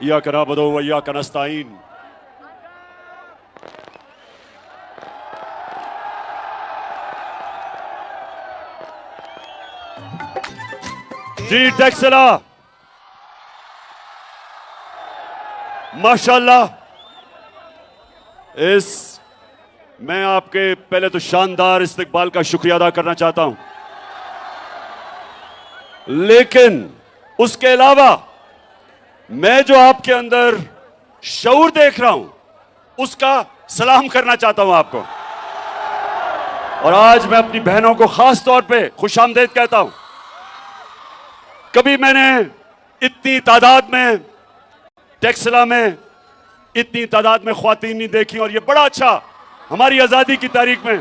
इय्याका नअबुदु व इय्याका नस्तईन। जी टेक्सला, माशाल्लाह, मैं आपके पहले तो शानदार इस्तकबाल का शुक्रिया अदा करना चाहता हूं, लेकिन उसके अलावा मैं जो आपके अंदर शऊर देख रहा हूं उसका सलाम करना चाहता हूं आपको। और आज मैं अपनी बहनों को खास तौर पे खुशामदीद कहता हूं। कभी मैंने इतनी तादाद में टेक्सला में इतनी तादाद में ख्वातीन नहीं देखी, और ये बड़ा अच्छा, हमारी आजादी की तारीख में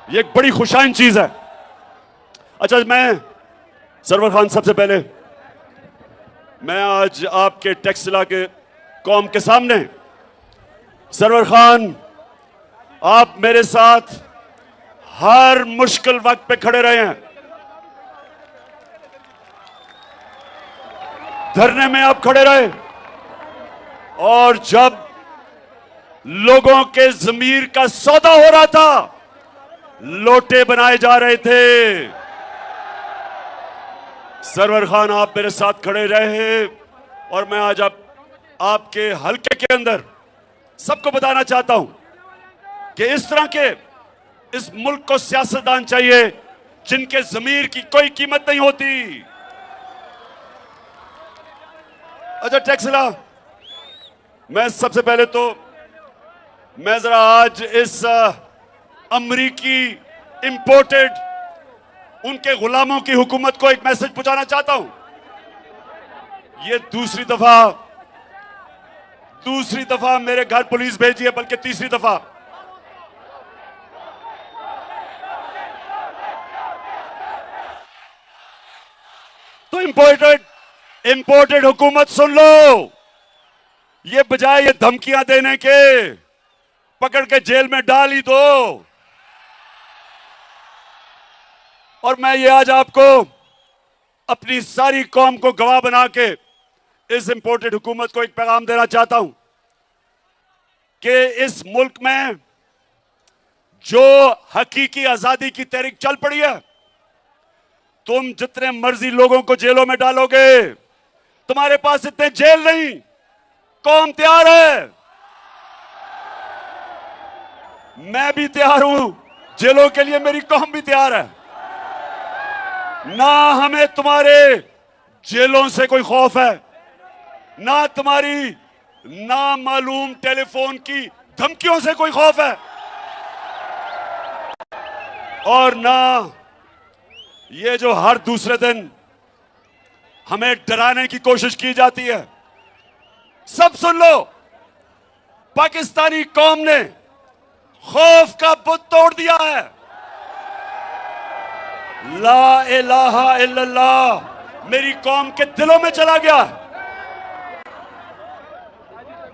ये एक बड़ी खुशाइन चीज है। अच्छा, मैं सरवर खान, सबसे पहले मैं आज आपके टेक्सला के कौम के सामने, सरवर खान, आप मेरे साथ हर मुश्किल वक्त पे खड़े रहे हैं। धरने में आप खड़े रहे, और जब लोगों के ज़मीर का सौदा हो रहा था, लोटे बनाए जा रहे थे, सरवर खान आप मेरे साथ खड़े रहे। और मैं आज आपके हलके के अंदर सबको बताना चाहता हूं कि इस तरह के इस मुल्क को सियासतदान चाहिए जिनके ज़मीर की कोई कीमत नहीं होती। अच्छा टेक्सला, मैं सबसे पहले तो मैं जरा आज इस अमरीकी इंपोर्टेड उनके गुलामों की हुकूमत को एक मैसेज पहुंचाना चाहता हूं। ये दूसरी दफा मेरे घर पुलिस भेजी है, बल्कि तीसरी दफा। तो इंपोर्टेड हुकूमत सुन लो, ये बजाय ये धमकियां देने के पकड़ के जेल में डाल ही दो। और मैं ये आज आपको अपनी सारी कौम को गवाह बना के इस इंपोर्टेड हुकूमत को एक पैगाम देना चाहता हूं कि इस मुल्क में जो हकीकी आजादी की तहरीक चल पड़ी है, तुम जितने मर्जी लोगों को जेलों में डालोगे, तुम्हारे पास इतने जेल नहीं। कौम तैयार है, मैं भी तैयार हूं जेलों के लिए, मेरी कौम भी तैयार है। ना हमें तुम्हारे जेलों से कोई खौफ है, ना तुम्हारी नामालूम टेलीफोन की धमकियों से कोई खौफ है, और ना ये जो हर दूसरे दिन हमें डराने की कोशिश की जाती है। सब सुन लो, पाकिस्तानी कौम ने खौफ का बुत तोड़ दिया है। ला इलाहा इल्लल्लाह मेरी कौम के दिलों में चला गया।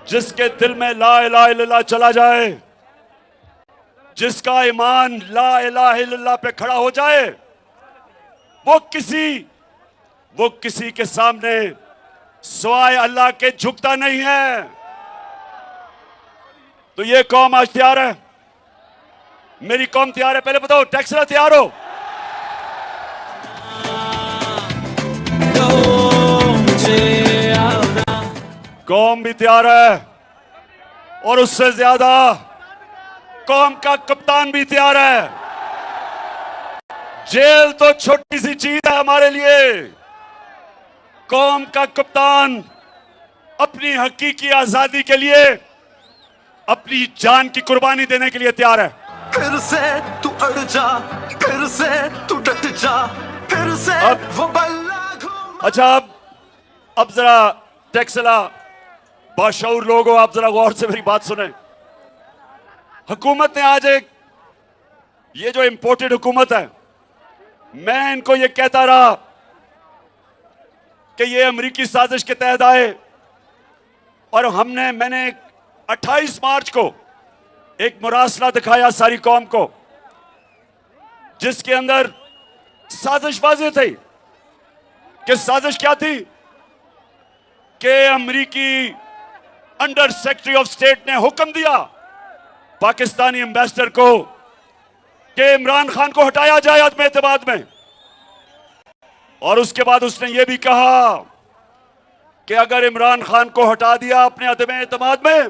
जिसके दिल में ला इलाहा इल्लल्लाह चला जाए, जिसका ईमान ला इलाहा इल्लल्लाह पे खड़ा हो जाए, वो किसी के सामने सिवाय अल्लाह के झुकता नहीं है। तो ये कौम आज तैयार है, मेरी कौम तैयार है। पहले बताओ, टेक्सला तैयार हो? कौम भी तैयार है, और उससे ज्यादा कौम का कप्तान भी तैयार है। जेल तो छोटी सी चीज है हमारे लिए, कौम का कप्तान अपनी हकीकी आजादी के लिए अपनी जान की कुर्बानी देने के लिए तैयार है। फिर से तू अड़ जा, फिर से तू डट जा, फिर से वो बल्ला घूम। अच्छा, अब जरा टेक्सला, बाशऊर लोग हो, आप जरा गौर से मेरी बात सुने। हुकूमत ने आज ये जो इंपोर्टेड हुकूमत है, मैं इनको ये कहता रहा कि ये अमेरिकी साजिश के तहत आए, और मैंने 28 मार्च को एक मुरासला दिखाया सारी कौम को, जिसके अंदर साजिश वाज़ेह थी। कि साजिश क्या थी कि अमेरिकी अंडर सेक्रेटरी ऑफ स्टेट ने हुक्म दिया पाकिस्तानी एम्बेसडर को कि इमरान खान को हटाया जाए अदम एतमाद में। और उसके बाद उसने यह भी कहा कि अगर इमरान खान को हटा दिया अपने अदम एतमाद में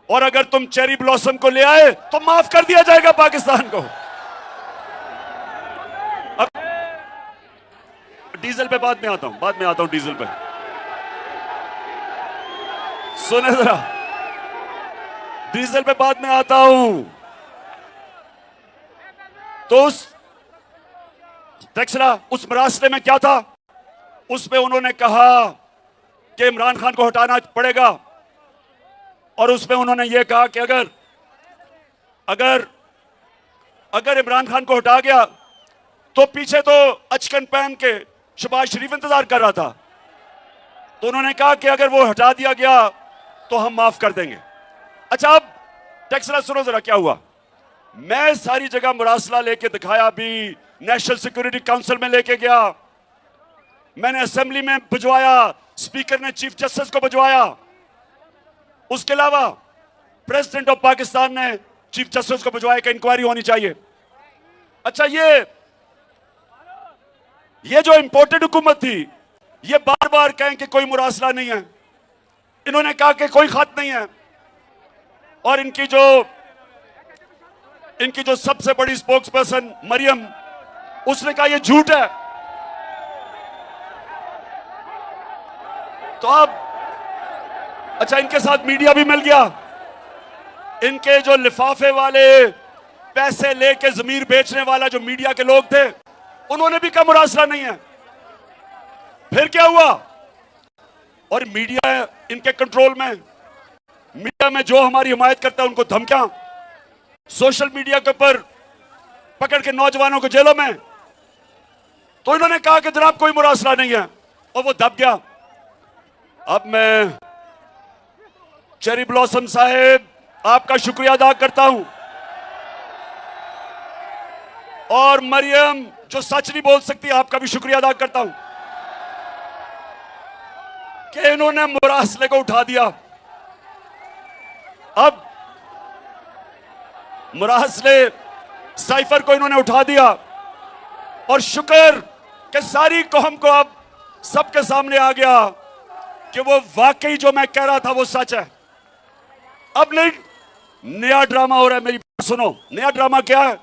और अगर तुम चेरी ब्लॉसम को ले आए तो माफ कर दिया जाएगा पाकिस्तान को। अब डीजल पे बाद में आता हूं डीजल पे। सुने जरा, डीजल पे बाद में आता हूं। तो उस टेक्सला, उस मरासले में क्या था? उसमें उन्होंने कहा कि इमरान खान को हटाना पड़ेगा और उसमें उन्होंने यह कहा कि अगर इमरान खान को हटा गया तो पीछे तो अचकन पहन के शहबाज शरीफ इंतजार कर रहा था। तो उन्होंने कहा कि अगर वो हटा दिया गया तो हम माफ कर देंगे। अच्छा, अब टेक्सला सुनो जरा क्या हुआ। मैं सारी जगह मुरासला लेके दिखाया, भी नेशनल सिक्योरिटी काउंसिल में लेके गया, मैंने असेंबली में भिजवाया, स्पीकर ने चीफ जस्टिस को भिजवाया, उसके अलावा प्रेसिडेंट ऑफ पाकिस्तान ने चीफ जस्टिस को भिजवाया कि इंक्वायरी होनी चाहिए। अच्छा, ये जो इंपोर्टेड हुकूमत थी, ये बार बार कहें कि कोई मुरासला नहीं है, इन्होंने कहा कि कोई खत नहीं है, और इनकी जो सबसे बड़ी स्पोक्स पर्सन मरियम, उसने कहा ये झूठ है। तो अब अच्छा, इनके साथ मीडिया भी मिल गया। इनके जो लिफाफे वाले पैसे लेके जमीर बेचने वाला जो मीडिया के लोग थे, उन्होंने भी कहा मुरासला नहीं है। फिर क्या हुआ? और मीडिया इनके कंट्रोल में, मीडिया में जो हमारी हिमायत करता है उनको धमकियां, सोशल मीडिया के ऊपर पकड़ के नौजवानों को जेलों में। तो इन्होंने कहा कि जनाब कोई मुरासला नहीं है, और वो दब गया। अब मैं चेरी ब्लॉसम साहेब आपका शुक्रिया अदा करता हूं, और मरियम जो सच नहीं बोल सकती, आपका भी शुक्रिया अदा करता हूं कि इन्होंने मुरासले को उठा दिया। अब मुरासले साइफर को इन्होंने उठा दिया, और शुक्र कि सारी कौम को अब सबके सामने आ गया कि वो वाकई जो मैं कह रहा था वो सच है। अब नहीं नया ड्रामा हो रहा है। मेरी बात सुनो, नया ड्रामा क्या है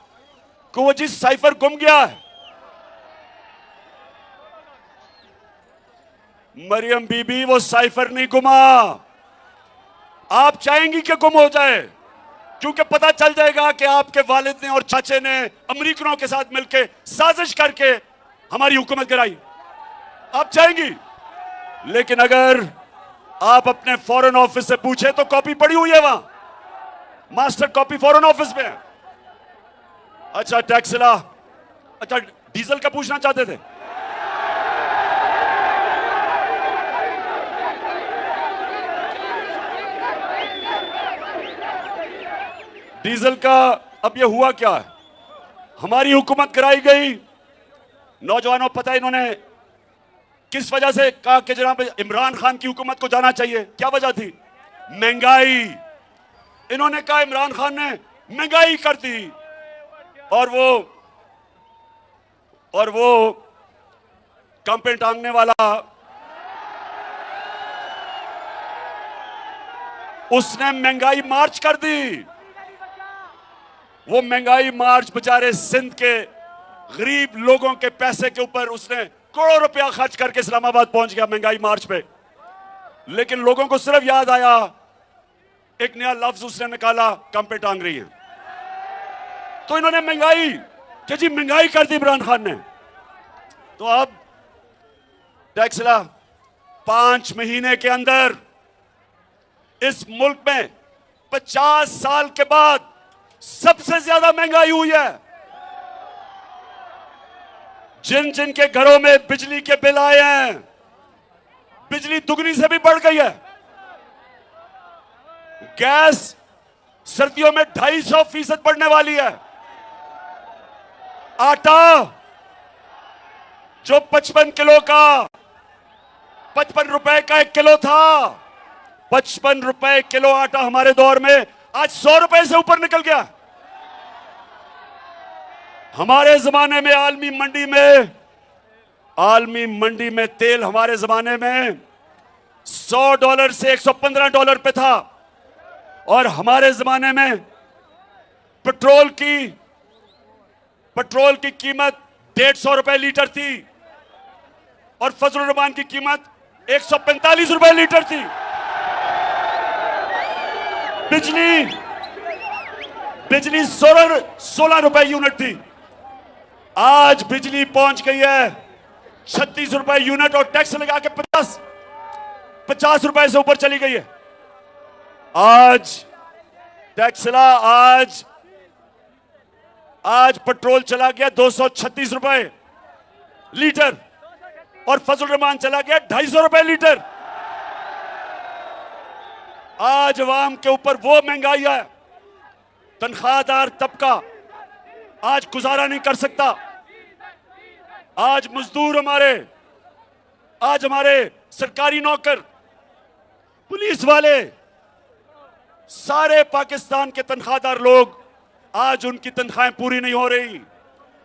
कि वो जिस साइफर गुम गया है, मरियम बीबी, वो साइफर नहीं गुमा। आप चाहेंगी कि गुम हो जाए, क्योंकि पता चल जाएगा कि आपके वालिद ने और चाचे ने अमेरिकनों के साथ मिलकर साजिश करके हमारी हुकूमत गिराई। आप चाहेंगी, लेकिन अगर आप अपने फॉरेन ऑफिस से पूछे तो कॉपी पड़ी हुई है, वहां मास्टर कॉपी फॉरेन ऑफिस में। अच्छा टैक्सला, अच्छा डीजल का पूछना चाहते थे? डीजल का अब ये हुआ क्या है? हमारी हुकूमत कराई गई, नौजवानों पता है इन्होंने किस वजह से कहा कि जनाब इमरान खान की हुकूमत को जाना चाहिए? क्या वजह थी? महंगाई। इन्होंने कहा इमरान खान ने महंगाई कर दी, और वो कंपे टांगने वाला, उसने महंगाई मार्च कर दी। वो महंगाई मार्च बेचारे सिंध के गरीब लोगों के पैसे के ऊपर उसने करोड़ों रुपया खर्च करके इस्लामाबाद पहुंच गया महंगाई मार्च पे। लेकिन लोगों को सिर्फ याद आया, एक नया लफ्ज उसने निकाला, कंपे टांग रही है। तो इन्होंने महंगाई, कि जी महंगाई कर दी इमरान खान ने। तो अब टैक्सला 5 महीने के अंदर इस मुल्क में 50 साल के बाद सबसे ज्यादा महंगाई हुई है। जिन जिन के घरों में बिजली के बिल आए हैं, बिजली दुगनी से भी बढ़ गई है। गैस सर्दियों में 250% बढ़ने वाली है। आटा जो 55 किलो का 55 रुपए का 1 किलो था। 55 रुपए किलो आटा हमारे दौर में आज 100 रुपए से ऊपर निकल गया। हमारे जमाने में आलमी मंडी में तेल हमारे जमाने में $100 से $115 पे था, और हमारे जमाने में पेट्रोल की कीमत 150 रुपए लीटर थी, और फजलुर रहमान की कीमत 145 रुपए लीटर थी। बिजली 16 रुपए यूनिट थी। आज बिजली पहुंच गई है 36 रुपए यूनिट, और टैक्स लगा के 50 रुपए से ऊपर चली गई है। आज टैक्सला आज पेट्रोल चला गया 236 रुपए लीटर, और फजलुर रहमान चला गया 250 रुपए लीटर। आज अवाम के ऊपर वो महंगाई है, तनख्वाहदार तबका आज गुजारा नहीं कर सकता। आज मजदूर आज हमारे सरकारी नौकर, पुलिस वाले, सारे पाकिस्तान के तनख्वाहदार लोग, आज उनकी तनख्वाहें पूरी नहीं हो रही।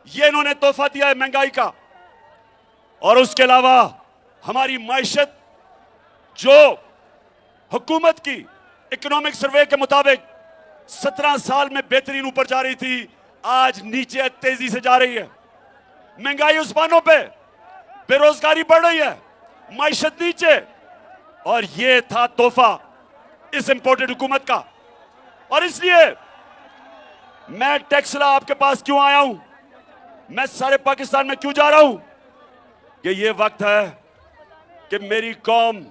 ये इन्होंने तोहफा दिया है महंगाई का। और उसके अलावा हमारी माइशत, जो हुकूमत की इकोनॉमिक सर्वे के मुताबिक 17 साल में बेहतरीन ऊपर जा रही थी, आज नीचे तेजी से जा रही है। महंगाई उस्मानों पे, बेरोजगारी बढ़ रही है, माइशत नीचे। और ये था तोहफा इस इंपोर्टेड हुकूमत का। और इसलिए मैं टैक्सला आपके पास क्यों आया हूं, मैं सारे पाकिस्तान में क्यों जा रहा हूं, कि ये वक्त है कि मेरी कौम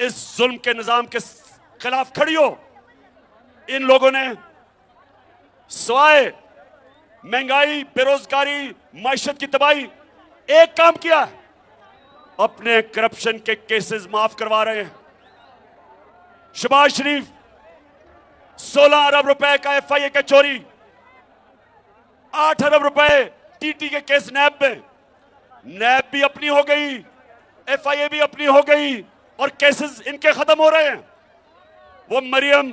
इस जुल्म के निजाम के खिलाफ खड़ी हो। इन लोगों ने सिवाय महंगाई, बेरोजगारी, माइशत की तबाही एक काम किया, अपने करप्शन के केसेस माफ करवा रहे हैं। शहबाज शरीफ 16 अरब रुपए का FIA के चोरी, 8 अरब रुपए TT के केस नैब भी अपनी हो गई, FIA भी अपनी हो गई, और केसेस इनके खत्म हो रहे हैं। वो मरियम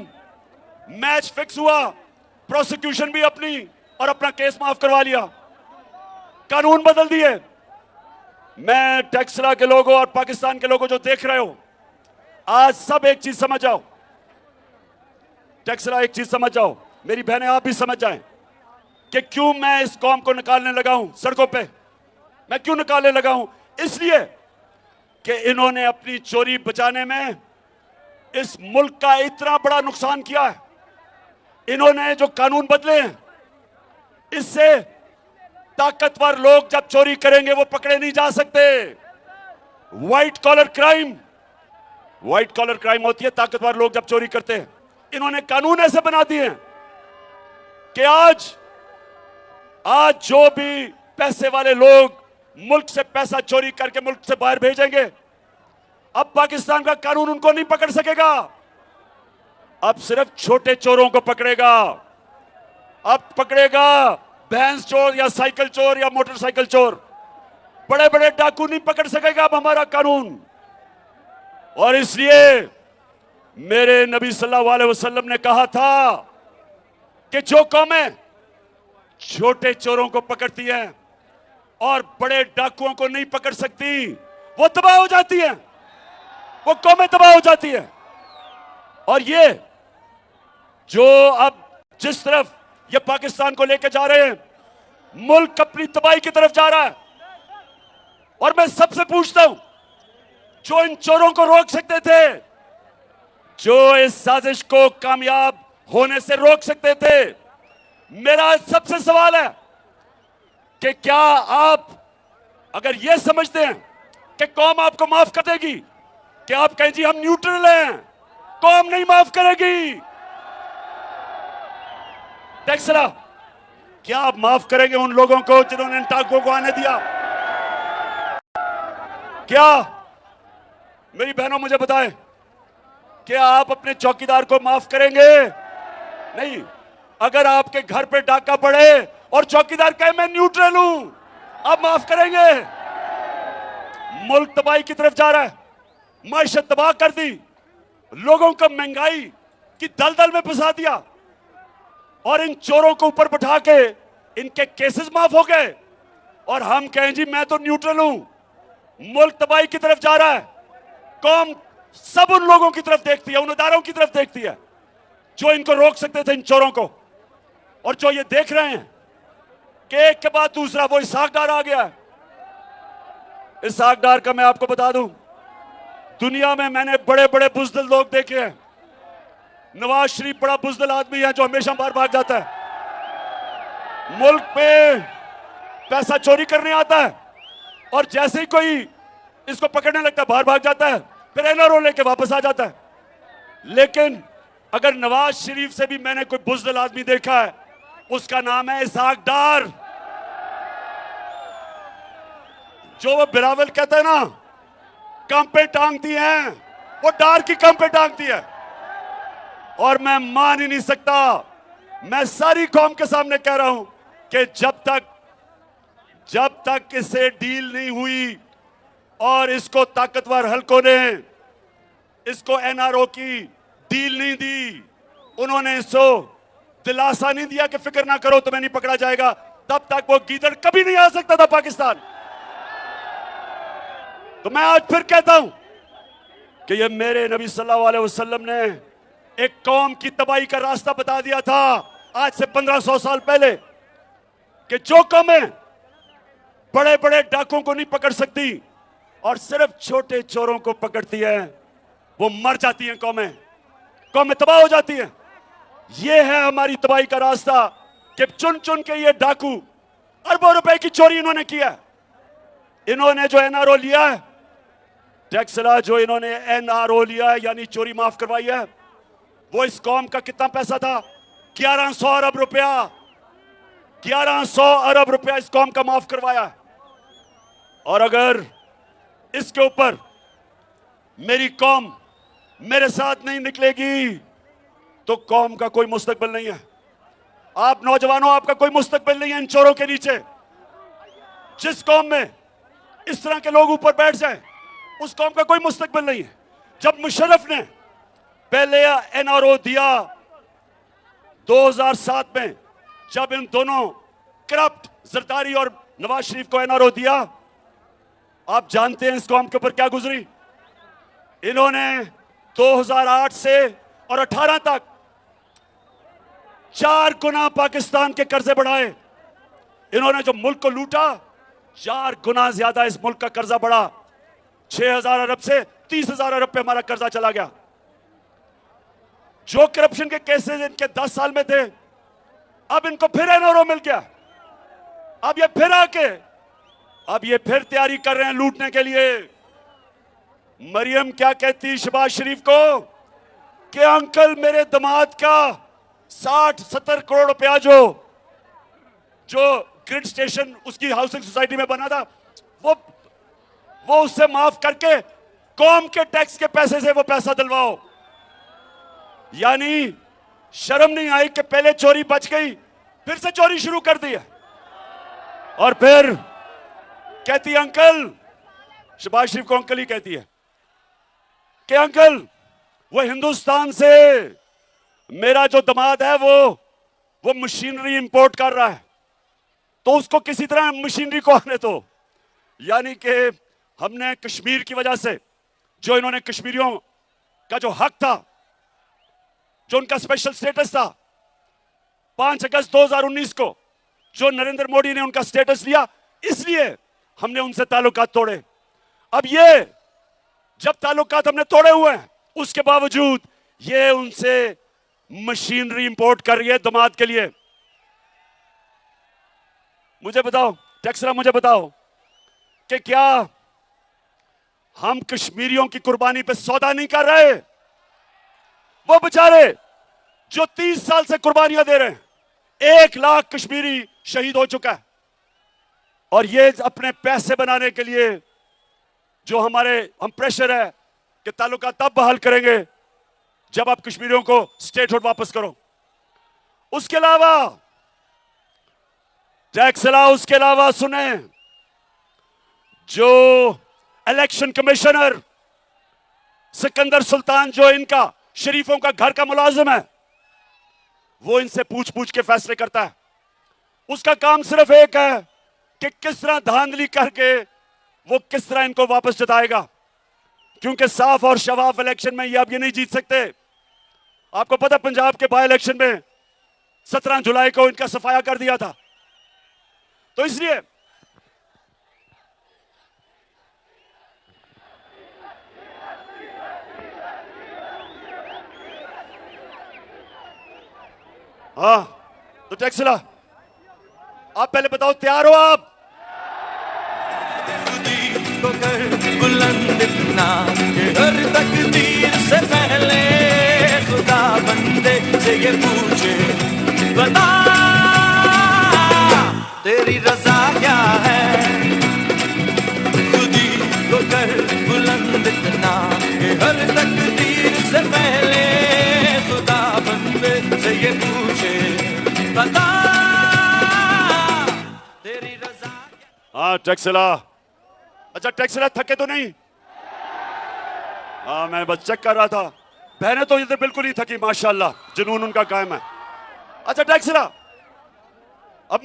मैच फिक्स हुआ, प्रोसिक्यूशन भी अपनी, और अपना केस माफ करवा लिया, कानून बदल दिए। मैं टैक्सला के लोगों और पाकिस्तान के लोगों जो देख रहे हो, आज सब एक चीज समझ जाओ, टैक्सला एक चीज समझ जाओ, मेरी बहनें आप भी समझ जाएं कि क्यों मैं इस कौम को निकालने लगा हूं सड़कों पे। मैं क्यों निकालने लगा हूं, इसलिए कि इन्होंने अपनी चोरी बचाने में इस मुल्क का इतना बड़ा नुकसान किया है। इन्होंने जो कानून बदले हैं, इससे ताकतवर लोग जब चोरी करेंगे वो पकड़े नहीं जा सकते। व्हाइट कॉलर क्राइम होती है ताकतवर लोग जब चोरी करते हैं। इन्होंने कानून ऐसे बना दिए हैं कि आज जो भी पैसे वाले लोग मुल्क से पैसा चोरी करके मुल्क से बाहर भेजेंगे, अब पाकिस्तान का कानून उनको नहीं पकड़ सकेगा। अब सिर्फ छोटे चोरों को पकड़ेगा। अब पकड़ेगा भैंस चोर या साइकिल चोर या मोटरसाइकिल चोर, बड़े बड़े डाकू नहीं पकड़ सकेगा अब हमारा कानून। और इसलिए मेरे नबी सल्लल्लाहु अलैहि वसल्लम ने कहा था कि जो कौमें छोटे चोरों को पकड़ती हैं और बड़े डाकुओं को नहीं पकड़ सकती, वो तबाह हो जाती है, वो कौमें तबाह हो जाती है। और ये जो अब जिस तरफ ये पाकिस्तान को लेकर जा रहे हैं, मुल्क अपनी तबाही की तरफ जा रहा है। और मैं सबसे पूछता हूं, जो इन चोरों को रोक सकते थे, जो इस साजिश को कामयाब होने से रोक सकते थे, मेरा सबसे सवाल है कि क्या आप अगर यह समझते हैं कि कौम आपको माफ कर देगी, कि आप कहें जी हम न्यूट्रल हैं, कौम नहीं माफ करेगी। टैक्सला, क्या आप माफ करेंगे उन लोगों को जिन्होंने इन टाकों को आने दिया? क्या मेरी बहनों मुझे बताएं, क्या आप अपने चौकीदार को माफ करेंगे? नहीं। अगर आपके घर पे डाका पड़े और चौकीदार कहे मैं न्यूट्रल हूं, आप माफ करेंगे? मुल्क तबाही की तरफ जा रहा है। माइशत तबाह कर दी, लोगों को महंगाई की दलदल में फंसा दिया, और इन चोरों को ऊपर बैठा के इनके केसेस माफ हो गए, और हम कहें जी मैं तो न्यूट्रल हूं। मुल्क तबाही की तरफ जा रहा है, कौम सब उन लोगों की तरफ देखती है, उन इदारों की तरफ देखती है जो इनको रोक सकते थे, इन चोरों को। और जो ये देख रहे हैं कि एक के बाद दूसरा वो इसहाक डार आ गया है। इसहाक डार का मैं आपको बता दूं, दुनिया में मैंने बड़े बड़े बुज़दिल लोग देखे हैं। नवाज शरीफ बड़ा बुज़दिल आदमी है जो हमेशा बाहर भाग जाता है, मुल्क पे पैसा चोरी करने आता है, और जैसे ही कोई इसको पकड़ने लगता है बाहर भाग जाता है, फिर एनआरओ लेके वापस आ जाता है। लेकिन अगर नवाज शरीफ से भी मैंने कोई बुज़दिल आदमी देखा है, उसका नाम है इसहाक डार। जो वो बिलावल कहता है ना, कम पे टांगती हैं, वो डार की कम पे टांगती है। और मैं मान ही नहीं सकता, मैं सारी कौम के सामने कह रहा हूं कि जब तक इससे डील नहीं हुई और इसको ताकतवर हलकों ने इसको एनआरओ की डील नहीं दी, उन्होंने इसको दिलासा नहीं दिया कि फिक्र ना करो तुम्हें नहीं पकड़ा जाएगा, तब तक वो गीदड़ कभी नहीं आ सकता था पाकिस्तान। तो मैं आज फिर कहता हूं कि ये मेरे नबी सल्लल्लाहु अलैहि वसल्लम ने एक कौम की तबाही का रास्ता बता दिया था आज से 1500 साल पहले, कि जो कौमें बड़े बड़े डाकुओं को नहीं पकड़ सकती और सिर्फ छोटे चोरों को पकड़ती है, वो मर जाती हैं, कौमें तबाह हो जाती हैं। ये है हमारी तबाही का रास्ता कि चुन चुन के ये डाकू अरबों रुपए की चोरी इन्होंने किया। इन्होंने जो एनआरओ लिया है, टैक्सला जो इन्होंने एनआरओ लिया है यानी चोरी माफ करवाई है, वो इस कौम का कितना पैसा था? 1100 अरब रुपया, 1100 अरब रुपया इस कौम का माफ करवाया। और अगर इसके ऊपर मेरी कौम मेरे साथ नहीं निकलेगी तो कौम का कोई मुस्तकबिल नहीं है। आप नौजवानों, आपका कोई मुस्तकबिल नहीं है इन चोरों के नीचे। जिस कौम में इस तरह के लोग ऊपर बैठ जाएं, उस कौम का कोई मुस्तकबिल नहीं है। जब मुशर्रफ ने पहले एनआरओ दिया 2007 में, जब इन दोनों करप्ट जरदारी और नवाज शरीफ को एनआरओ दिया, आप जानते हैं इस कौम के ऊपर क्या गुजरी? इन्होंने 2008 से और 18 तक 4 गुना पाकिस्तान के कर्जे बढ़ाए। इन्होंने जो मुल्क को लूटा, 4 गुना ज्यादा इस मुल्क का कर्जा बढ़ा। 6000 अरब से 30,000 अरब पे हमारा कर्जा चला गया। जो करप्शन के केसेस इनके 10 साल में थे, अब इनको फिर एनआरओ मिल गया। अब ये फिर तैयारी कर रहे हैं लूटने के लिए। मरियम क्या कहती शहबाज शरीफ को कि अंकल मेरे दामाद का 60-70 करोड़ रुपया जो ग्रिड स्टेशन उसकी हाउसिंग सोसाइटी में बना था, वो उससे माफ करके कौम के टैक्स के पैसे से वो पैसा दिलवाओ। यानी शर्म नहीं आई कि पहले चोरी बच गई, फिर से चोरी शुरू कर दी है। और फिर कहती अंकल, शहबाज शरीफ को अंकल ही कहती है कि अंकल वो हिंदुस्तान से मेरा जो दामाद है वो मशीनरी इंपोर्ट कर रहा है, तो उसको किसी तरह मशीनरी को आने दो। यानी कि हमने कश्मीर की वजह से, जो इन्होंने कश्मीरियों का जो हक था, जो उनका स्पेशल स्टेटस था, 5 अगस्त 2019 को जो नरेंद्र मोदी ने उनका स्टेटस लिया, इसलिए हमने उनसे ताल्लुकात तोड़े। अब ये जब ताल्लुकात हमने तोड़े हुए हैं, उसके बावजूद ये उनसे मशीनरी इंपोर्ट कर रही है दामाद के लिए। मुझे बताओ टैक्सरा, मुझे बताओ कि क्या हम कश्मीरियों की कुर्बानी पे सौदा नहीं कर रहे? वो बेचारे जो 30 साल से कुर्बानियां दे रहे हैं, 1 लाख कश्मीरी शहीद हो चुका है। और ये अपने पैसे बनाने के लिए जो हम प्रेशर है कि ताल्लुकात तब बहाल करेंगे जब आप कश्मीरियों को स्टेटहुड वापस करो। उसके अलावा टैक्सला, उसके अलावा सुने, जो इलेक्शन कमिश्नर सिकंदर सुल्तान जो इनका शरीफों का घर का मुलाजिम है, वो इनसे पूछ पूछ के फैसले करता है। उसका काम सिर्फ एक है कि किस तरह धांधली करके वो किस तरह इनको वापस जताएगा, क्योंकि साफ और शफाफ इलेक्शन में ये अब ये नहीं जीत सकते। आपको पता पंजाब के बाय इलेक्शन में 17 जुलाई को इनका सफाया कर दिया था। तो इसलिए हाँ, तो टैक्सला आप पहले बताओ, तैयार हो आप? तो कर बुलंद इतना कि हर तकदीर से पहले खुदा बंदे से ये पूछे, बता तेरी रजा क्या है। खुदी तो कर बुलंद इतना कि हर तकदीर से पहले खुदा बंदे से ये पूछे, बता तेरी रजा। हाँ टैक्सला, अच्छा टैक्सला थके तो नहीं? हाँ मैं बस चेक कर रहा था। बहनें तो इधर बिल्कुल ही थकी, माशाल्लाह, जुनून उनका कायम है। अच्छा टैक्सला, अब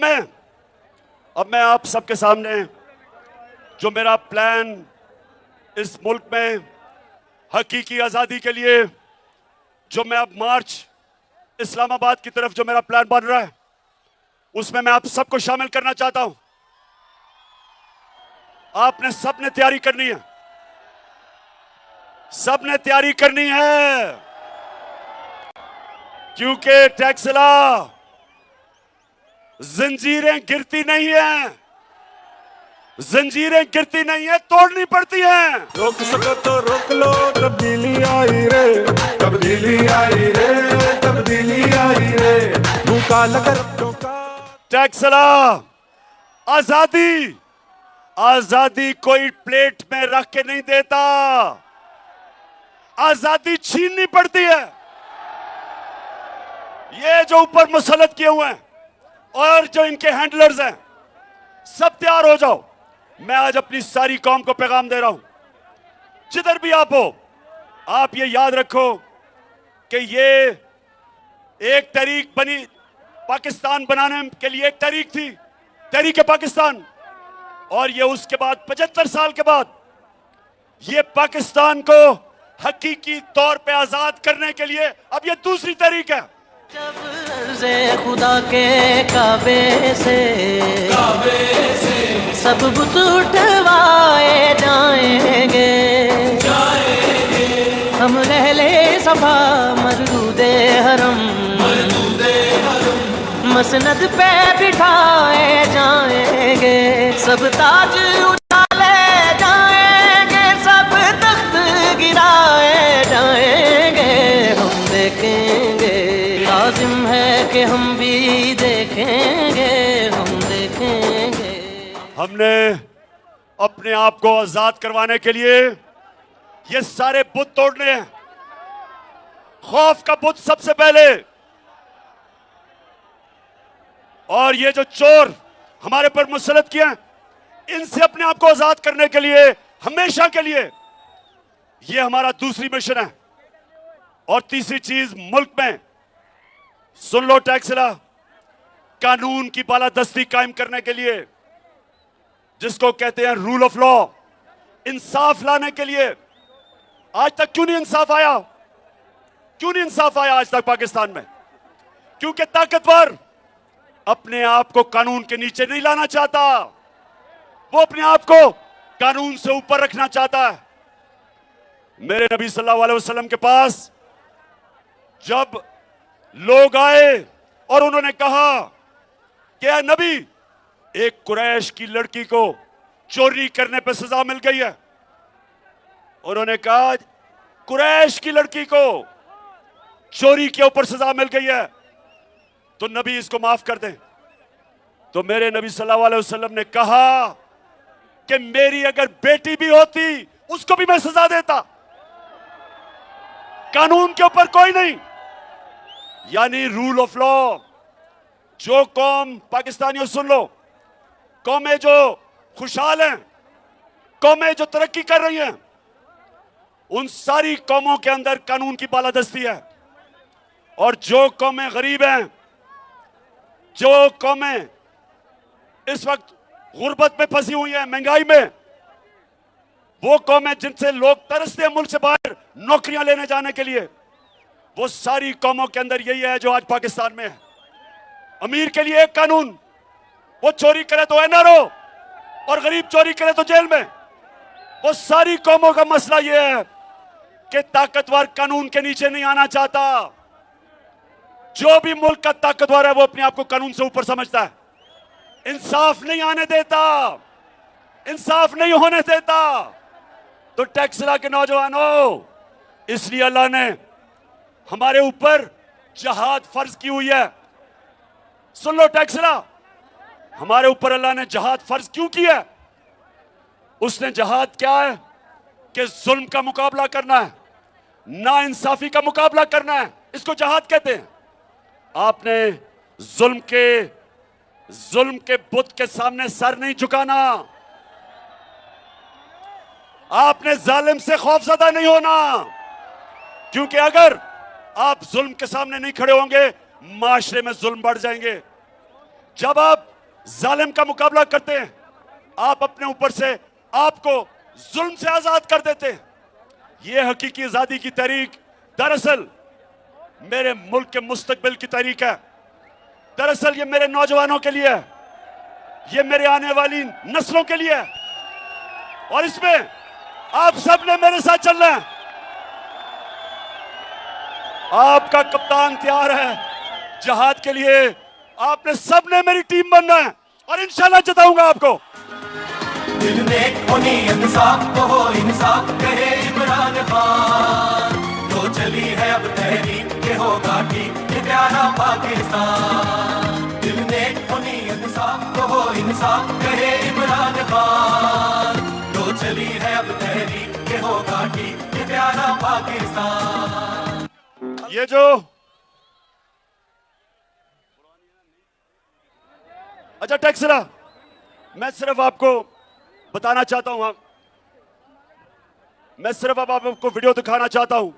मैं आप सबके सामने जो मेरा प्लान इस मुल्क में हकीकी आजादी के लिए, जो मैं अब मार्च इस्लामाबाद की तरफ जो मेरा प्लान बन रहा है, उसमें मैं आप सबको शामिल करना चाहता हूं। आपने सबने तैयारी करनी है, सबने तैयारी करनी है, क्योंकि टैक्सला जंजीरें गिरती नहीं है, जंजीरें गिरती नहीं है, तोड़नी पड़ती हैं। रोक सको तो रोक लो, तब्दीली आई रे, तब्दीली आई रे, तब्दीली आई रे, धोखा लगर धोखा। टैक्सला, आजादी, आजादी कोई प्लेट में रख के नहीं देता, आजादी छीननी पड़ती है। ये जो ऊपर मुसल्लत किए हुए हैं और जो इनके हैंडलर्स हैं, सब तैयार हो जाओ। मैं आज अपनी सारी कौम को पैगाम दे रहा हूं, जिधर भी आप हो, आप ये याद रखो कि ये एक तहरीक बनी, पाकिस्तान बनाने के लिए एक तहरीक थी, तहरीक पाकिस्तान, और ये उसके बाद 75 साल के बाद ये पाकिस्तान को हकीकी तौर पे आजाद करने के लिए अब ये दूसरी तहरीक है। जब अर्ज़े खुदा के काबे से सब बुत उठवाए जाएंगे, हम लहले सफा मरदूदे हरम मसनद पे बिठाए जाएंगे, सब ताज उछाले जाएंगे, सब तख्त गिराए जाएंगे, हम देखेंगे, लाजिम है कि हम भी देखेंगे, हम देखेंगे। हमने अपने आप को आजाद करवाने के लिए ये सारे बुत तोड़ने हैं। खौफ का बुत सबसे पहले, और ये जो चोर हमारे पर मुसल्लत किए हैं, इनसे अपने आप को आजाद करने के लिए, हमेशा के लिए, ये हमारा दूसरी मिशन है। और तीसरी चीज, मुल्क में सुन लो टैक्सला, कानून की बालादस्ती कायम करने के लिए, जिसको कहते हैं रूल ऑफ लॉ, इंसाफ लाने के लिए। आज तक क्यों नहीं इंसाफ आया? क्यों नहीं इंसाफ आया आज तक पाकिस्तान में? क्योंकि ताकतवर अपने आप को कानून के नीचे नहीं लाना चाहता, वो अपने आप को कानून से ऊपर रखना चाहता है। मेरे नबी सल्लल्लाहु अलैहि वसल्लम के पास जब लोग आए और उन्होंने कहा कि ऐ नबी, एक कुरैश की लड़की को चोरी करने पर सजा मिल गई है, उन्होंने कहा कुरैश की लड़की को चोरी के ऊपर सजा मिल गई है, तो नबी इसको माफ कर दें। तो मेरे नबी सल्लल्लाहु अलैहि वसल्लम ने कहा कि मेरी अगर बेटी भी होती उसको भी मैं सजा देता, कानून के ऊपर कोई नहीं, यानी रूल ऑफ लॉ। जो कौम, पाकिस्तानियों सुन लो, कौमें जो खुशहाल हैं, कौमें जो तरक्की कर रही हैं, उन सारी कौमों के अंदर कानून की बालादस्ती है। और जो कौमें गरीब हैं, जो कौमें इस वक्त गुर्बत में फंसी हुई हैं, महंगाई में, वो कौमें जिनसे लोग तरसते हैं मुल्क से बाहर नौकरियां लेने जाने के लिए, वो सारी कौमों के अंदर यही है जो आज पाकिस्तान में है। अमीर के लिए एक कानून, वो चोरी करे तो एनआरओ और गरीब चोरी करे तो जेल में। वो सारी कौमों का मसला यह है कि ताकतवर कानून के नीचे नहीं आना चाहता। जो भी मुल्क का ताकतवर है वो अपने आप को कानून से ऊपर समझता है, इंसाफ नहीं आने देता, इंसाफ नहीं होने देता। तो टैक्सला के नौजवानों, इसलिए अल्लाह ने हमारे ऊपर जहाद फर्ज की हुई है। सुन लो टैक्सला, हमारे ऊपर अल्लाह ने जहाद फर्ज क्यों किया है? उसने जहाद क्या है कि जुल्म का मुकाबला करना है, ना इंसाफी का मुकाबला करना है, इसको जहाद कहते हैं। आपने जुल्म के बुत के सामने सर नहीं झुकाना, आपने जालिम से खौफजदा नहीं होना, क्योंकि अगर आप जुल्म के सामने नहीं खड़े होंगे माशरे में जुल्म बढ़ जाएंगे। जब आप जालिम का मुकाबला करते हैं, आप अपने ऊपर से आपको जुल्म से आजाद कर देते हैं। यह हकीकी आजादी की तहरीक दरअसल मेरे मुल्क के मुस्तकबिल की तहरीक है। दरअसल ये मेरे नौजवानों के लिए है, ये मेरे आने वाली नस्लों के लिए है, और इसमें आप सब ने मेरे साथ चलना है। आपका कप्तान तैयार है जहाद के लिए, आपने सबने मेरी टीम बनना है और इंशाल्लाह जिताऊंगा आपको। दिल में हो नीयत साफ तो हो इंसाफ कहे इमरान खान, तो चली है अब तहरीक के होगा ठीक ये प्यारा पाकिस्तान। दिल में हो नीयत साफ तो हो इंसाफ कहे इमरान खान, तो चली है अब तहरीक के होगा ठीक ये प्यारा पाकिस्तान। ये जो अच्छा टैक्सला, मैं सिर्फ आपको बताना चाहता हूं, मैं सिर्फ अब आपको वीडियो दिखाना चाहता हूं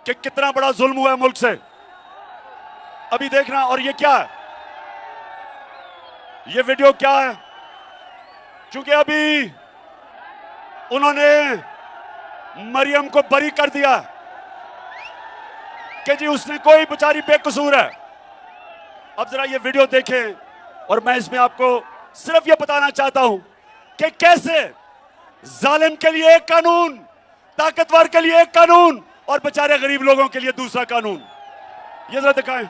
कि कितना बड़ा जुल्म हुआ है मुल्क से। अभी देखना, और ये क्या है, ये वीडियो क्या है, क्योंकि अभी उन्होंने मरियम को बरी कर दिया कि जी उसने कोई बेचारी बेकसूर है। अब जरा ये वीडियो देखें, और मैं इसमें आपको सिर्फ ये बताना चाहता हूं कि कैसे जालिम के लिए एक कानून, ताकतवर के लिए एक कानून और बेचारे गरीब लोगों के लिए दूसरा कानून। ये जरा दिखाएं।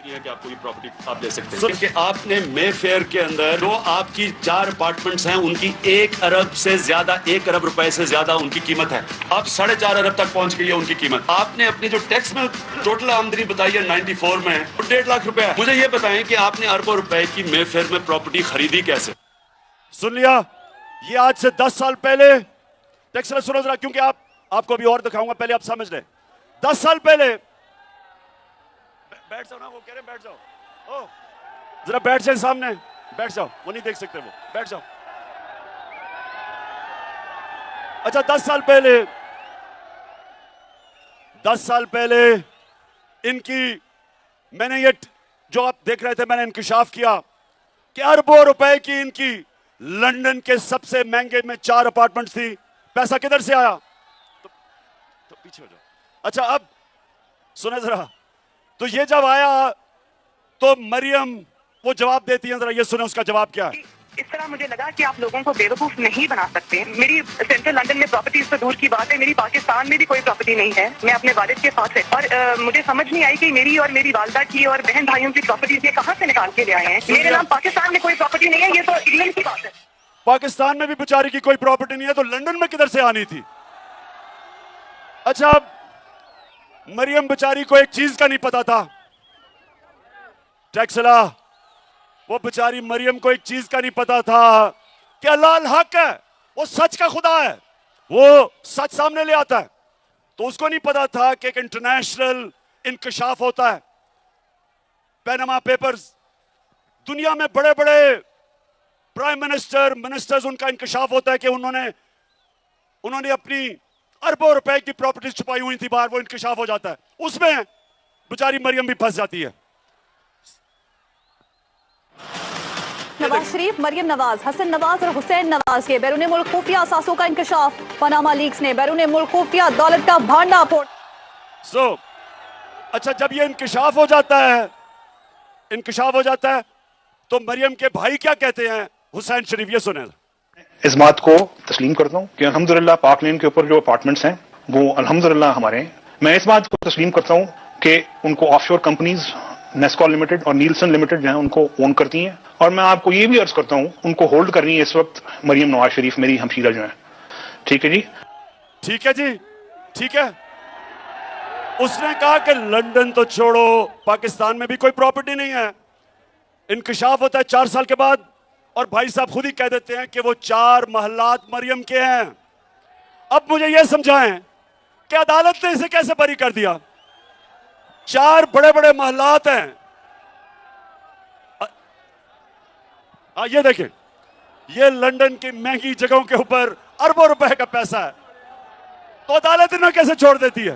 है कि आपको ये प्रॉपर्टी आप ले सकते हैं, क्योंकि आपने मे फेयर के अंदर जो आपकी 4 अपार्टमेंट्स हैं उनकी 1 अरब से ज्यादा, 1 अरब रुपए से ज्यादा उनकी कीमत है। अब 4.5 अरब तक पहुंच गई है उनकी कीमत। आपने अपनी जो टैक्स में टोटल आमदनी बताई है 94 में, वो 1.5 लाख रुपए है। मुझे ये बताएं कि आपने अरबों रुपए की मे फेयर में प्रॉपर्टी खरीदी कैसे? सुन लिया, ये आज से 10 साल पहले, टैक्स सुनो जरा, क्योंकि आपको अभी और दिखाऊंगा, पहले आप समझ लें। 10 साल पहले, बैठ जाओ ना, वो कह रहे बैठ जाओ, ओ जरा बैठ जाए सामने, बैठ जाओ, वो नहीं देख सकते, वो बैठ जाओ। अच्छा 10 साल पहले इनकी, मैंने ये जो आप देख रहे थे, मैंने इंकशाफ किया कि अरबों रुपए की इनकी लंदन के सबसे महंगे में 4 अपार्टमेंट थी। पैसा किधर से आया? तो पीछे हो जाओ। अच्छा अब सुने जरा, तो ये जब आया तो मरियम वो जवाब देती है, जरा ये सुने उसका जवाब क्या है। इस तरह मुझे लगा कि आप लोगों को बेवकूफ नहीं बना सकते। मेरी सेंट्रल लंदन में प्रॉपर्टीज तो दूर की बात है, मेरी पाकिस्तान में भी कोई प्रॉपर्टी नहीं है। मैं अपने वालिद के साथ है, और मुझे समझ नहीं आई कि मेरी और मेरी वालदा की और बहन भाइयों की प्रॉपर्टीज ये कहाँ से निकाल के ले आए हैं। मेरे नाम पाकिस्तान में कोई प्रॉपर्टी नहीं है, ये तो इंग्लैंड की बात है। पाकिस्तान में भी बेचारी की कोई प्रॉपर्टी नहीं है, तो लंदन में किधर से आनी थी? अच्छा मरियम बेचारी को एक चीज का नहीं पता था, टैक्सला, वो बेचारी मरियम को एक चीज का नहीं पता था कि अल्लाह अल हक है, वो सच का खुदा है, वो सच सामने ले आता है। तो उसको नहीं पता था कि एक इंटरनेशनल इंकशाफ होता है, पैनामा पेपर्स, दुनिया में बड़े बड़े प्राइम मिनिस्टर्स, उनका इंकशाफ होता है कि उन्होंने उन्होंने अपनी अरबों रुपए की प्रॉपर्टी छुपाई हुई थी बाहर, वो इंकशाफ हो जाता है, उसमें बेचारी मरियम भी फंस जाती है। नवाज शरीफ, मरियम नवाज, हसन नवाज और हुसैन नवाज के बैरून मुल्क खुफिया असासों का इंकशाफ। पनामा लीक्स ने बैरून मुल्क खुफिया दौलत का भांडा फोड़। अच्छा, जब ये इंकशाफ हो जाता है तो मरियम के भाई क्या कहते हैं, हुसैन शरीफ, ये सुने। इस बात को तस्लीम करता हूँ कि अल्हम्दुलिल्लाह पाक लेन के ऊपर जो अपार्टमेंट्स हैं वो अल्हम्दुलिल्लाह हमारे हैं। मैं इस बात को तस्लीम करता हूँ कि उनको ऑफशोर कंपनीज नेस्कॉल लिमिटेड और नीलसन लिमिटेड जो है उनको ओन करती हैं, और मैं आपको ये भी अर्ज करता हूँ उनको होल्ड कर रही है इस वक्त मरियम नवाज शरीफ, मेरी हमशीरा जो है। ठीक है जी, ठीक है जी, ठीक है। उसने कहा कि लंदन तो छोड़ो, पाकिस्तान में भी कोई प्रॉपर्टी नहीं है। इंकशाफ होता है 4 साल के बाद, और भाई साहब खुद ही कह देते हैं कि वो 4 महलात मरियम के हैं। अब मुझे यह समझाएं कि अदालत ने इसे कैसे बरी कर दिया। 4 बड़े बड़े महलात हैं। ये देखें, ये लंदन की महंगी जगहों के ऊपर अरबों रुपए का पैसा है, तो अदालत इन्हें कैसे छोड़ देती है।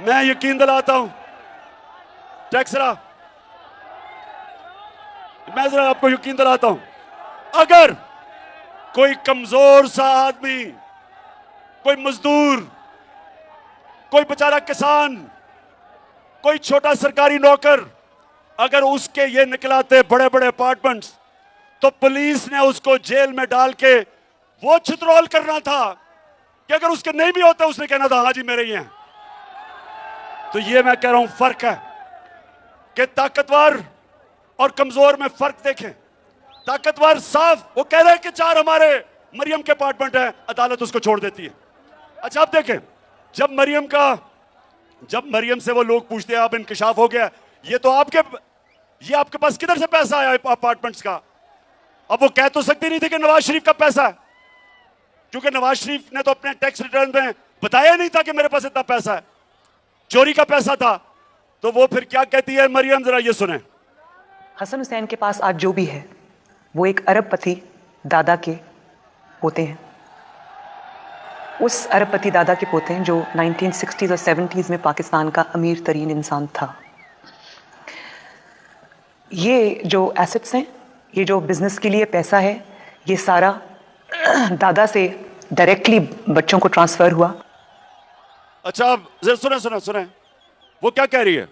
मैं यकीन दिलाता हूं, मैं जरा आपको यकीन दिलाता हूं, अगर कोई कमजोर सा आदमी, कोई मजदूर, कोई बेचारा किसान, कोई छोटा सरकारी नौकर, अगर उसके ये निकलाते बड़े बड़े अपार्टमेंट्स, तो पुलिस ने उसको जेल में डाल के वो छितरौल करना था कि अगर उसके नहीं भी होते उसने कहना था हाँ जी मेरे ही हैं। तो ये मैं कह रहा हूं फर्क है कि ताकतवर और कमजोर में फर्क देखें। ताकतवर साफ वो कह रहे हैं कि 4 हमारे मरियम के अपार्टमेंट है, अदालत उसको छोड़ देती है। अच्छा, अब देखें, जब मरियम से वो लोग पूछते हैं अब इंकशाफ हो गया, ये आपके पास किधर से पैसा आया अपार्टमेंट्स का। अब वो कह तो सकती नहीं थी कि नवाज शरीफ का पैसा है, क्योंकि नवाज शरीफ ने तो अपने टैक्स रिटर्न में बताया नहीं था कि मेरे पास इतना पैसा है, चोरी का पैसा था। तो वो फिर क्या कहती है मरियम, जरा ये सुने। हसन हुसैन के पास आज जो भी है वो एक अरबपति दादा के पोते हैं। उस अरबपति दादा के पोते हैं जो 1960s और 70s में पाकिस्तान का अमीर तरीन इंसान था। ये जो एसेट्स हैं, ये जो बिजनेस के लिए पैसा है, ये सारा दादा से डायरेक्टली बच्चों को ट्रांसफर हुआ। अच्छा, अब सुने वो क्या कह रही है।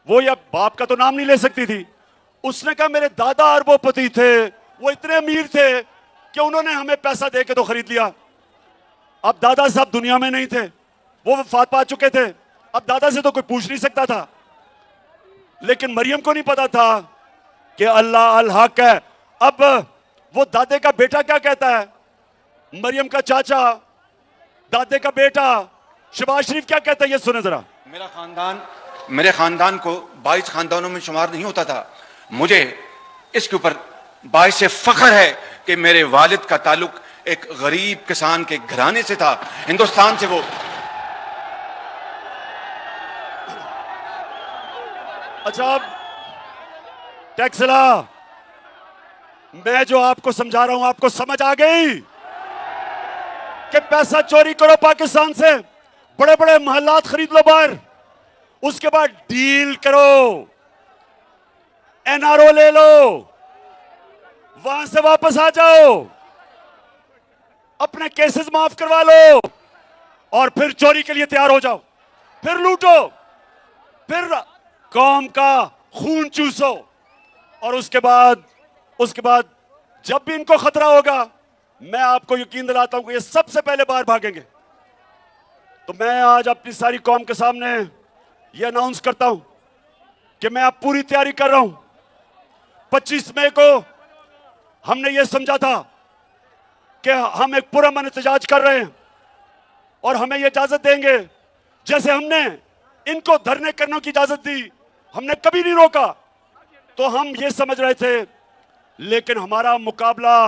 वो या बाप का तो नाम नहीं ले सकती थी। उसने कहा मेरे दादा अरबोपति थे, वो इतने अमीर थे कि उन्होंने हमें पैसा दे के तो खरीद लिया। अब दादा साहब दुनिया में नहीं थे, वो वफात पा चुके थे। अब दादा से तो कोई पूछ नहीं सकता था, लेकिन मरियम को नहीं पता था कि अल्लाह अल हक है। अब वो दादे का बेटा क्या कहता है, मरियम का चाचा, दादे का बेटा शहबाज शरीफ क्या कहता है, ये सुने जरा। मेरे खानदान को 22 खानदानों में शुमार नहीं होता था। मुझे इसके ऊपर बाइस से फख्र है कि मेरे वालिद का ताल्लुक एक गरीब किसान के घराने से था, हिंदुस्तान से। वो अच्छा, अब टैक्सला, मैं जो आपको समझा रहा हूं आपको समझ आ गई कि पैसा चोरी करो पाकिस्तान से, बड़े बड़े महलात खरीद लो बाहर, उसके बाद डील करो, एनआरओ ले लो, वहां से वापस आ जाओ, अपने केसेस माफ करवा लो, और फिर चोरी के लिए तैयार हो जाओ, फिर लूटो, फिर कौम का खून चूसो, और उसके बाद जब भी इनको खतरा होगा, मैं आपको यकीन दिलाता हूं कि ये सबसे पहले बाहर भागेंगे। तो मैं आज अपनी सारी कौम के सामने ये अनाउंस करता हूं कि मैं अब पूरी तैयारी कर रहा हूं। 25 मई को हमने ये समझा था कि हम एक पुरअमन एहतजाज कर रहे हैं और हमें ये इजाजत देंगे, जैसे हमने इनको धरने करने की इजाजत दी, हमने कभी नहीं रोका। तो हम ये समझ रहे थे, लेकिन हमारा मुकाबला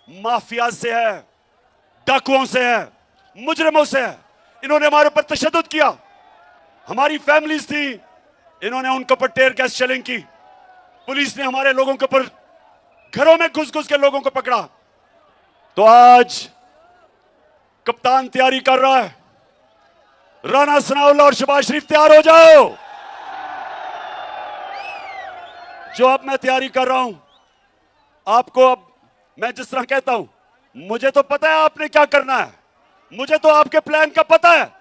माफिया से है, डाकुओं से है, मुजरिमों से है। इन्होंने हमारे ऊपर तशद्दुद किया, हमारी फैमिलीज थी, इन्होंने उनके ऊपर टेयर गैस शेलिंग की, पुलिस ने हमारे लोगों के ऊपर घरों में घुस घुस के लोगों को पकड़ा। तो आज कप्तान तैयारी कर रहा है, राना सनाउल्लाह और शहबाज शरीफ तैयार हो जाओ। जो अब मैं तैयारी कर रहा हूं, आपको अब मैं जिस तरह कहता हूं, मुझे तो पता है आपने क्या करना है, मुझे तो आपके प्लान का पता है,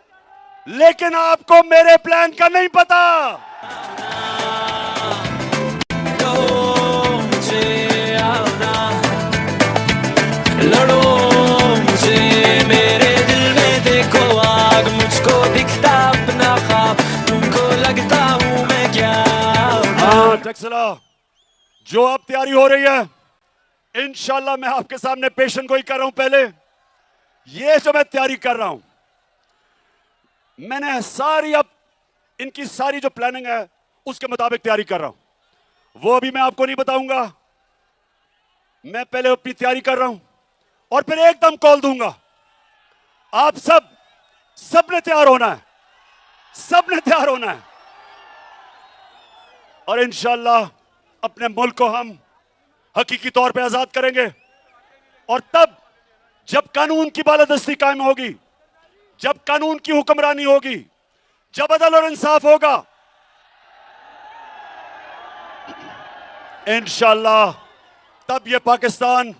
लेकिन आपको मेरे प्लान का नहीं पता। लड़ो मुझे, मेरे दिल में देखो आग, मुझको दिखता अपना ख्वाब, तुमको लगता हूं मैं क्या। हाँ टक्सला, जो अब तैयारी हो रही है, इंशाल्लाह मैं आपके सामने पेशन गोई कर रहा हूं। पहले ये जो मैं तैयारी कर रहा हूं, मैंने सारी अब इनकी सारी जो प्लानिंग है उसके मुताबिक तैयारी कर रहा हूं। वो अभी मैं आपको नहीं बताऊंगा। मैं पहले अपनी तैयारी कर रहा हूं और फिर एकदम कॉल दूंगा। आप सबने तैयार होना है, सबने तैयार होना है, और इंशाल्लाह अपने मुल्क को हम हकीकी तौर पे आजाद करेंगे। और तब जब कानून की बालादस्ती कायम होगी, जब कानून की हुक्मरानी होगी, जब अदल और इंसाफ होगा, इंशाल्लाह तब ये पाकिस्तान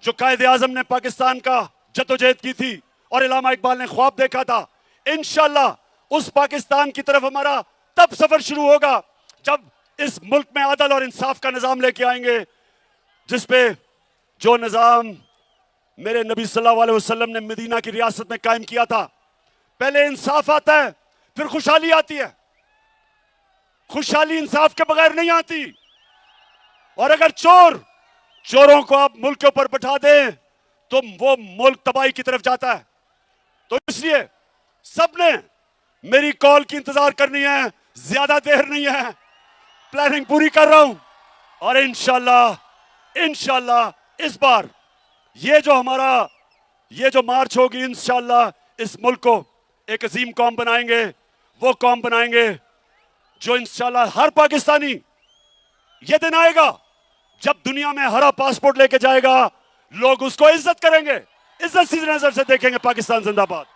जो कायदे आजम ने पाकिस्तान का जद्दोजहद की थी और इलामा इकबाल ने ख्वाब देखा था, इंशाल्लाह उस पाकिस्तान की तरफ हमारा तब सफर शुरू होगा जब इस मुल्क में अदल और इंसाफ का निजाम लेके आएंगे, जिसपे जो निजाम मेरे नबी सल्लल्लाहु अलैहि वसल्लम ने मदीना की रियासत में कायम किया था। पहले इंसाफ आता है, फिर खुशहाली आती है। खुशहाली इंसाफ के बगैर नहीं आती। और अगर चोरों को आप मुल्क के ऊपर बैठा दें तो वो मुल्क तबाही की तरफ जाता है। तो इसलिए सबने मेरी कॉल की इंतजार करनी है, ज्यादा देर नहीं है। प्लानिंग पूरी कर रहा हूं और इंशाल्लाह इस बार ये जो मार्च होगी, इंशाल्लाह इस मुल्क को एक अजीम कौम बनाएंगे। वो कौम बनाएंगे जो इंशाल्लाह हर पाकिस्तानी, ये दिन आएगा जब दुनिया में हरा पासपोर्ट लेके जाएगा, लोग उसको इज्जत करेंगे, इज्जत सी नजर से देखेंगे। पाकिस्तान जिंदाबाद।